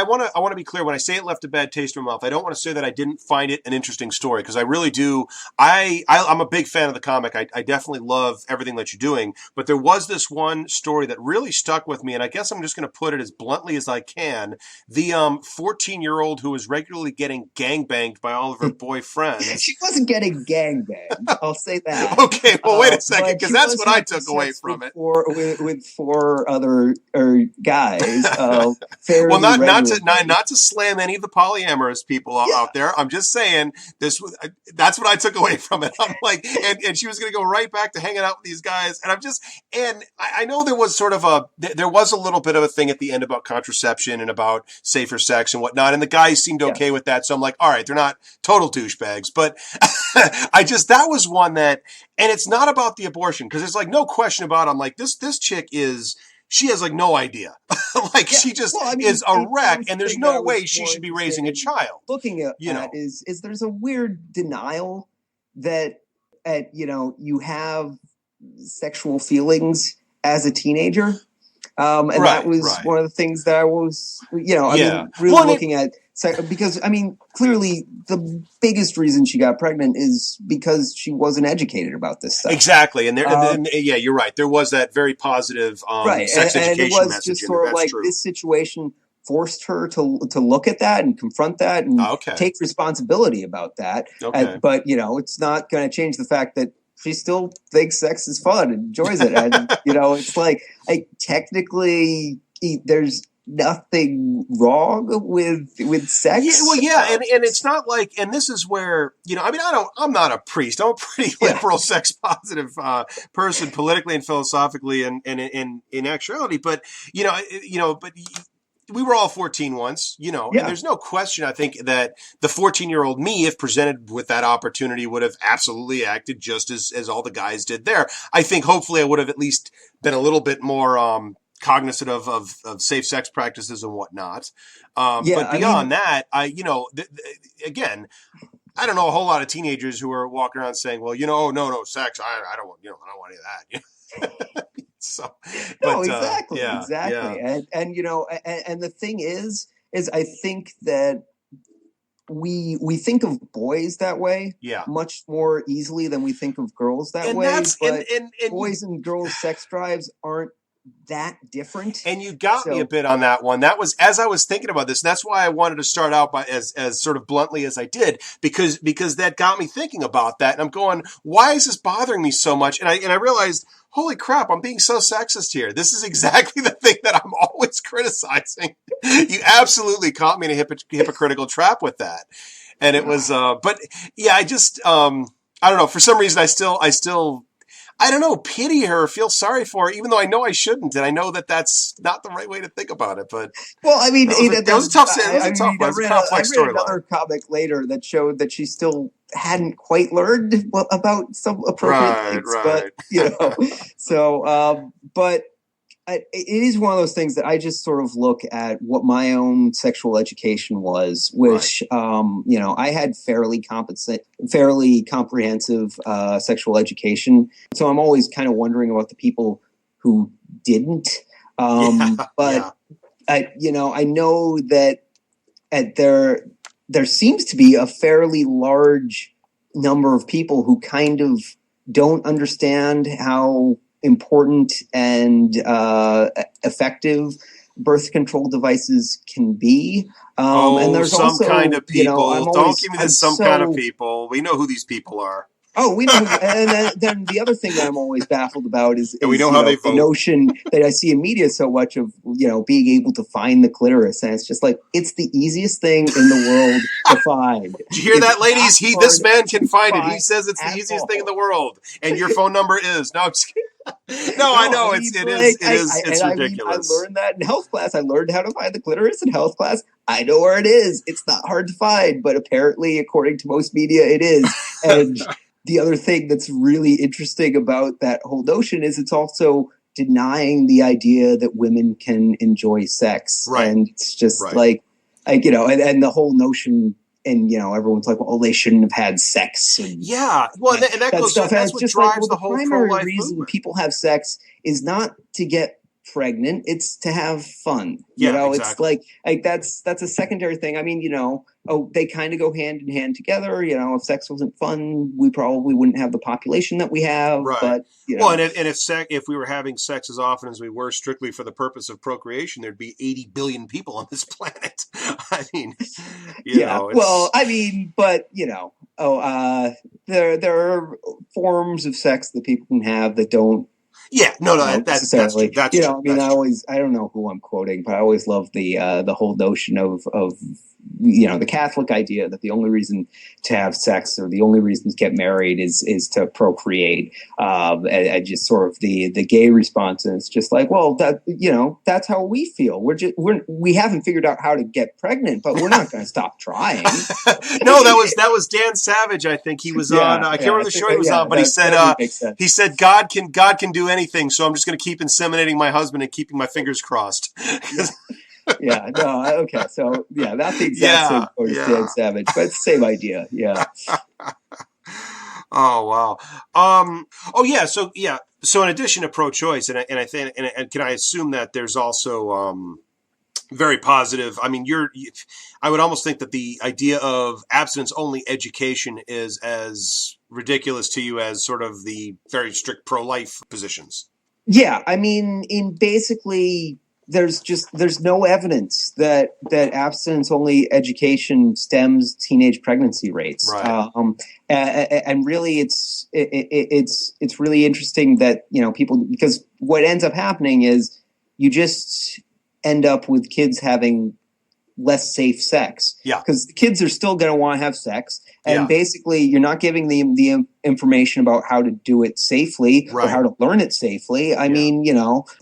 want to be clear. When I say it left a bad taste in my mouth, I don't want to say that I didn't find it an interesting story, because I really do. I'm a big fan of the comic. I definitely love everything that you're doing. But there was this one story that really stuck with me, and I guess I'm just going to put it as bluntly as I can. The 14-year-old who was regularly getting gangbanged by all of her boyfriends. She wasn't getting gangbanged. I'll say that. Okay, well, wait a second, because that's what I took away from it. With four other guys. Well, not to slam any of the polyamorous people out there. I'm just saying that's what I took away from it. I'm like, and she was going to go right back to hanging out with these guys, and I know there was there was a little bit of a thing at the end about contraception and about safer sex and whatnot, and the guys seemed okay with that. So I'm like, all right, they're not total douchebags, but that was one that, and it's not about the abortion, because there's like no question about it. I'm like, this chick she has like no idea. She just is a wreck, and there's no way she should be raising a child. Looking at is there's a weird denial that you have sexual feelings as a teenager. That was one of the things that I was, looking at. Because, clearly the biggest reason she got pregnant is because she wasn't educated about this stuff. Exactly. And you're right. There was that very positive sex education message. And it was just sort of like this situation forced her to look at that and confront that and take responsibility about that. Okay. But, it's not going to change the fact that she still thinks sex is fun and enjoys it. And, it's like, technically there's nothing wrong with sex. And it's not like, and this is where, I'm not a priest. I'm a pretty liberal, sex positive person politically and philosophically and in actuality. But, but we were all 14 once, and there's no question, I think, that the 14-year-old me, if presented with that opportunity, would have absolutely acted just as all the guys did there. I think hopefully I would have at least been a little bit more cognizant of safe sex practices and whatnot. But beyond that, again, I don't know a whole lot of teenagers who are walking around saying, well, no, sex, I don't want, I don't want any of that. So, exactly. Yeah. And the thing is I think that we think of boys that way much more easily than we think of girls that way. But boys and girls' sex drives aren't that different. And you got me a bit on that one. That was, as I was thinking about this, and that's why I wanted to start out by as sort of bluntly as I did, because that got me thinking about that. And I'm going, why is this bothering me so much? And I realized, holy crap, I'm being so sexist here. This is exactly the thing that I'm always criticizing. You absolutely caught me in a hypocritical trap with that. And it was, I just, I don't know. For some reason, I still, I don't know, pity her, feel sorry for her, even though I know I shouldn't, and I know that that's not the right way to think about it. But it was a tough story. I read another comic later that showed that she still hadn't quite learned about some appropriate things, but it is one of those things that I just sort of look at what my own sexual education was, which, I had fairly comprehensive sexual education. So I'm always kind of wondering about the people who didn't. I know that there seems to be a fairly large number of people who kind of don't understand how important and effective birth control devices can be. And there's some also kind of people. Don't give me this some kind of people. We know who these people are. Oh, we know. And then the other thing that I'm always baffled about is we know how they vote. The notion that I see in media so much of, being able to find the clitoris. And it's just like, it's the easiest thing in the world to find. Did you hear that, ladies? This man can find it. He says it's the easiest thing in the world. And your phone number is. No, I'm just kidding. No, I know. It's ridiculous. I learned that in health class. I learned how to find the clitoris in health class. I know where it is. It's not hard to find, but apparently, according to most media, it is. And the other thing that's really interesting about that whole notion is it's also denying the idea that women can enjoy sex. Right. And it's just and the whole notion, and everyone's like, well, they shouldn't have had sex. And, yeah. Well, and that goes. stuff. That's It's what just drives like, well, the the whole primary pro-life reason movement. people have sex is not to get pregnant, it's to have fun. Yeah, It's exactly. like that's a secondary thing. I mean, they kind of go hand in hand together. If sex wasn't fun, we probably wouldn't have the population that we have. Right. But well, and if we were having sex as often as we were strictly for the purpose of procreation, there'd be 80 billion people on this planet. I mean, well, I mean, but there are forms of sex that people can have that don't. Yeah, no, that's true. That's true. I mean, I don't know who I'm quoting, but I always love the whole notion of the Catholic idea that the only reason to have sex or the only reason to get married is to procreate. And just sort of the gay response, and it's just like, well, that's how we feel. We haven't figured out how to get pregnant, but we're not going to stop trying. No, that was Dan Savage. I think he was on. I can't remember the show he was on, but he said God can do anything, so I'm just going to keep inseminating my husband and keeping my fingers crossed. Yeah, no, okay, so not the exact same quote as Dan Savage, but it's the same idea. Yeah. Oh wow. So in addition to pro-choice, and I think, and can I assume that there's also very positive. I mean, I would almost think that the idea of abstinence-only education is as ridiculous to you as sort of the very strict pro-life positions. Yeah, I mean, basically, there's no evidence that abstinence-only education stems teenage pregnancy rates. Right. And really, it's really interesting that people, because what ends up happening is you just end up with kids having less safe sex. Yeah. Because the kids are still going to want to have sex. And basically, you're not giving them the information about how to do it safely or how to learn it safely. I mean,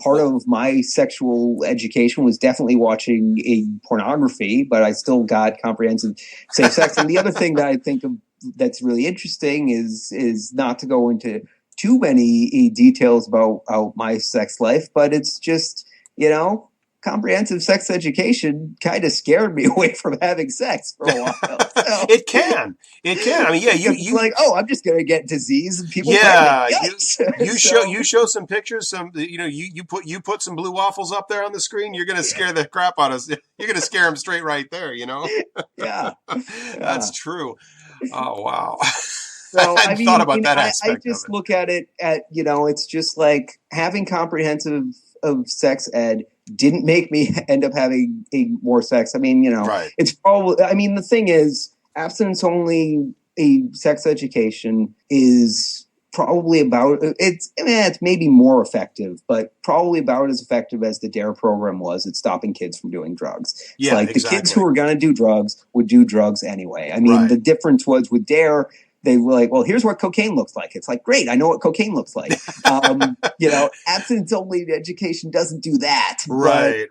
part of my sexual education was definitely watching pornography, but I still got comprehensive safe sex. And the other thing that I think of that's really interesting is not to go into too many details about my sex life, but it's just, comprehensive sex education kind of scared me away from having sex for a while. So, It can. I mean, you like, I'm just going to get disease and people. You show some pictures. You put some blue waffles up there on the screen. You're going to scare the crap out of us. You're going to scare them straight right there. Yeah, that's true. Oh wow. So I hadn't thought about that aspect. I just look at it it's just like having comprehensive of sex ed didn't make me end up having more sex. I mean, it's probably, I mean, the thing is, abstinence only sex education is probably about, it's maybe more effective, but probably about as effective as the DARE program was at stopping kids from doing drugs. Yeah, like the kids who were going to do drugs would do drugs anyway. I mean, the difference was with DARE, they were like, well, here's what cocaine looks like. It's like, great, I know what cocaine looks like. Abstinence-only education doesn't do that. Right.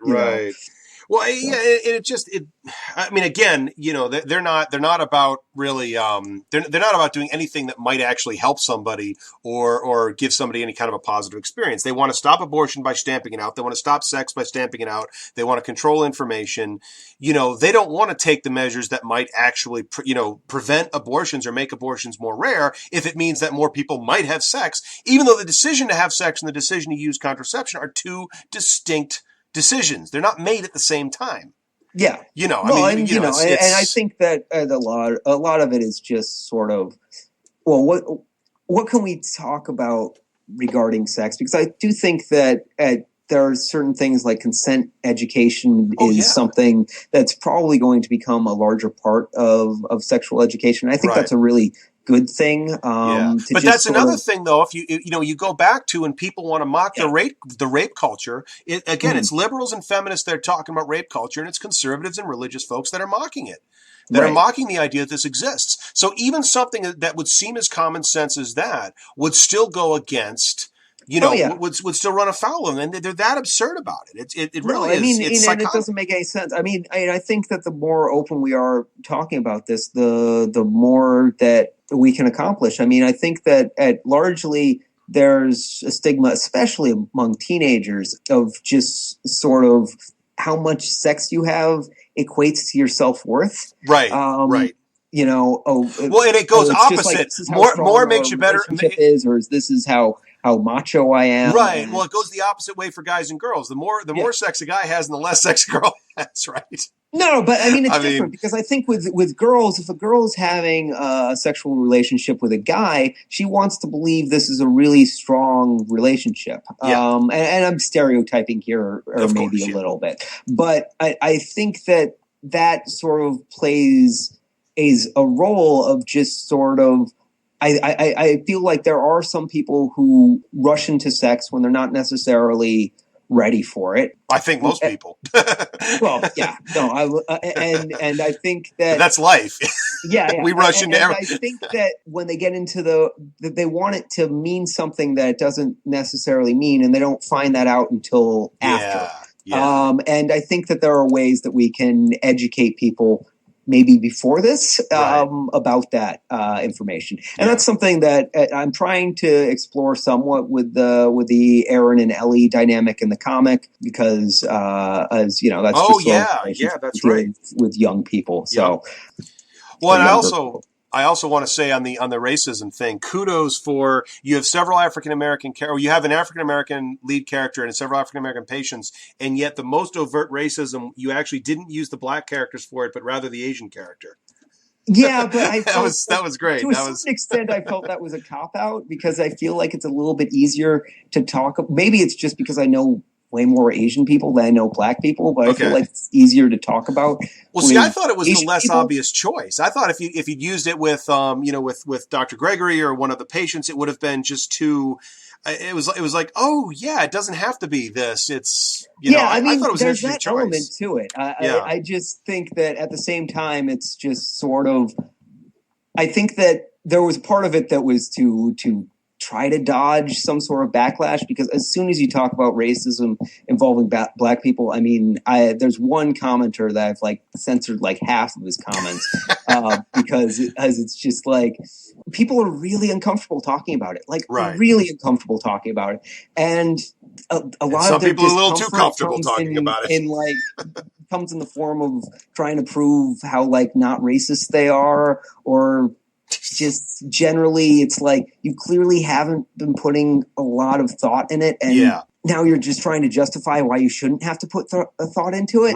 Well, I mean, again, they're not about really, they're not about doing anything that might actually help somebody or give somebody any kind of a positive experience. They want to stop abortion by stamping it out. They want to stop sex by stamping it out. They want to control information. They don't want to take the measures that might actually, prevent abortions or make abortions more rare if it means that more people might have sex, even though the decision to have sex and the decision to use contraception are two distinct decisions. They're not made at the same time. Yeah. And I think that a lot of it is just sort of, well, what can we talk about regarding sex? Because I do think that there are certain things like consent education is something that's probably going to become a larger part of sexual education. I think that's a really good thing. But that's another thing, though. If you go back to when people want to mock the rape culture, it's liberals and feminists that are talking about rape culture, and it's conservatives and religious folks that are mocking it, that are mocking the idea that this exists. So even something that would seem as common sense as that would still go against. Would still run afoul of them, and they're that absurd about it. It really is. I mean, and it doesn't make any sense. I mean, I think that the more open we are talking about this, the more that we can accomplish. I mean, I think that largely there's a stigma, especially among teenagers, of just sort of how much sex you have equates to your self-worth. Right. Well, and it goes it's just like, opposite. this is how strong More our makes you better. relationship is, or this is how macho I am. Right. And Well, it goes the opposite way for guys and girls. The more Yeah. sex a guy has, and the less sex a girl has. Right. No, but I mean, it's different because I think with girls, if a girl's having a sexual relationship with a guy, she wants to believe this is a really strong relationship. Yeah. And I'm stereotyping here, or Of maybe course, a yeah. little bit, but I think that sort of plays a role of just sort of. I feel like there are some people who rush into sex when they're not necessarily ready for it. I think most people. Well, yeah, no, and I think that But that's life. yeah. We rush into I think that when they get into that they want it to mean something that it doesn't necessarily mean, and they don't find that out until after. Yeah. And I think that there are ways that we can educate people maybe before this about that information, and that's something that I'm trying to explore somewhat with the Aaron and Ellie dynamic in the comic, because as you know, that's that's right, with young people. So, well, and I also want to say on the racism thing, kudos for, you have several African American or you have an African American lead character and several African American patients, and yet the most overt racism, you actually didn't use the black characters for it, but rather the Asian character. Yeah, but I felt that was great. To a certain extent, I felt that was a cop out, because I feel like it's a little bit easier to talk. Maybe it's just because I know way more Asian people than I know black people, but I feel like it's easier to talk about. Well, see, I thought it was Asian the less people. obvious choice. I thought if you'd used it with with Dr. Gregory or one of the patients, it would have been just too. It was like, oh yeah, it doesn't have to be this. It's I mean, I thought it was there's an that interesting element choice. to it. I just think that at the same time, it's just sort of. I think that there was part of it that was to try to dodge some sort of backlash, because as soon as you talk about racism involving black people, I mean, there's one commenter that I've censored half of his comments because it's just people are really uncomfortable talking about it, really uncomfortable talking about it, and a lot of their people are a little too comfortable talking about it. Comes in the form of trying to prove how not racist they are, or just generally it's you clearly haven't been putting a lot of thought in it, and now you're just trying to justify why you shouldn't have to put a thought into it.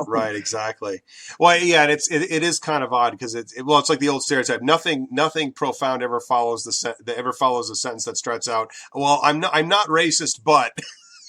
Right, exactly. Well, yeah, and it is kind of odd because it's like the old stereotype. Nothing profound ever follows the sentence that starts out, well, I'm not racist, but.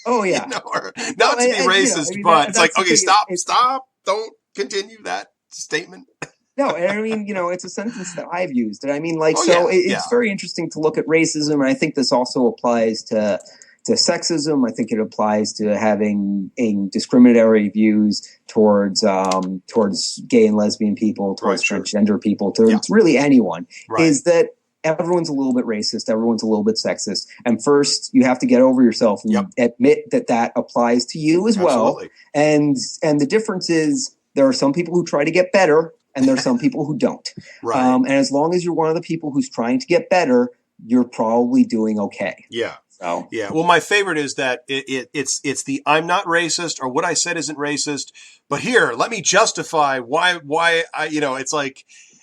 Oh yeah, or not to be racist, but it's okay, stop, don't continue that statement. No, and I mean, it's a sentence that I've used, and I mean, it's very interesting to look at racism, and I think this also applies to sexism. I think it applies to having discriminatory views towards gay and lesbian people, towards transgender people, towards really anyone. Is that everyone's a little bit racist, everyone's a little bit sexist, and first you have to get over yourself and admit that applies to you as well. And the difference is there are some people who try to get better, and there are some people who don't. And as long as you're one of the people who's trying to get better, you're probably doing okay. Yeah. So yeah. Well, my favorite is that it's the I'm not racist, or what I said isn't racist, but here, let me justify why I, it's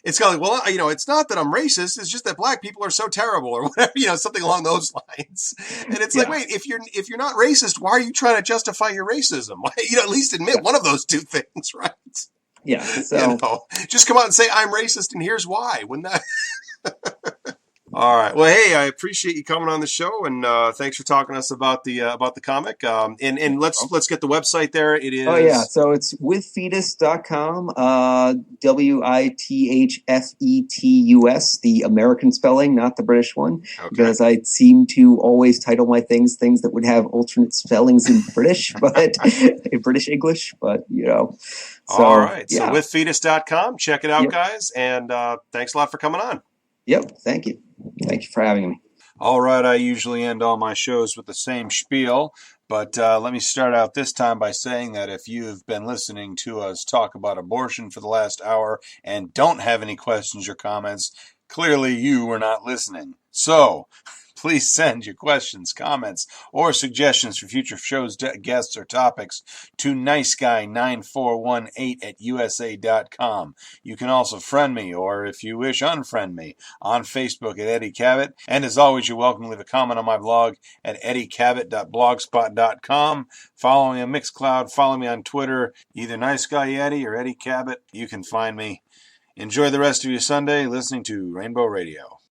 it's kind of well, it's not that I'm racist. It's just that black people are so terrible, or whatever, something along those lines. And it's wait, if you're not racist, why are you trying to justify your racism? Why, at least admit one of those two things, right? Yeah. So just come out and say I'm racist, and here's why. Wouldn't that? All right. Well, hey, I appreciate you coming on the show, and thanks for talking to us about the comic. And let's get the website there. It is. Oh yeah. So it's withfetus.com. WITHFETUS, the American spelling, not the British one, because I seem to always title my things that would have alternate spellings in British, but in British English. But So, all right. So withfetus.com. Check it out, guys, and thanks a lot for coming on. Yep. Thank you. Thank you for having me. All right. I usually end all my shows with the same spiel, but let me start out this time by saying that if you've been listening to us talk about abortion for the last hour and don't have any questions or comments, clearly you were not listening. So Please send your questions, comments, or suggestions for future shows, guests, or topics to niceguy9418@usa.com. You can also friend me, or if you wish, unfriend me on Facebook at Eddie Cabot. And as always, you're welcome to leave a comment on my blog at eddiecabot.blogspot.com. Follow me on Mixcloud. Follow me on Twitter, either Niceguy Eddie or Eddie Cabot. You can find me. Enjoy the rest of your Sunday listening to Rainbow Radio.